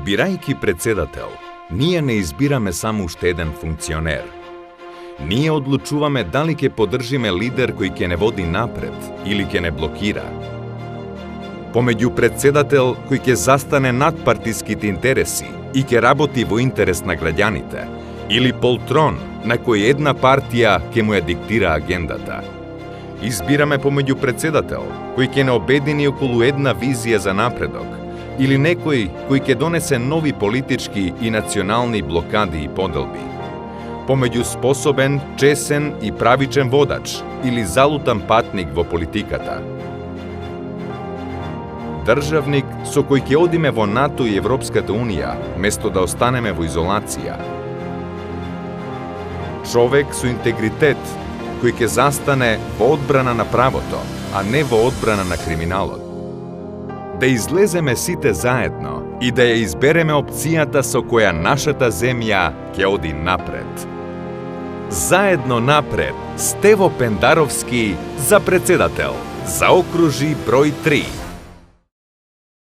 Бирајќи председател, ние не избираме само уште еден функционер. Ние одлучуваме дали ќе поддржиме лидер кој ќе не води напред или ќе не блокира. Помеѓу председател кој ќе застане над партиските интереси и ќе работи во интерес на граѓаните, или полтрон на кој една партија ќе му ја диктира агендата. Избираме помеѓу председател кој ќе не обедини околу една визија за напредок, или некој кој ќе донесе нови политички и национални блокади и поделби. Помеѓу способен, чесен и правичен водач или залутан патник во политиката. Државник со кој ќе одиме во НАТО и Европската Унија, место да останеме во изолација. Човек со интегритет, кој ќе застане во одбрана на правото, а не во одбрана на криминалот. Да излеземе сите заедно и да ја избереме опцијата со која нашата земја ќе оди напред. Заедно напред, Стево Пендаровски за председател, заокружи број 3.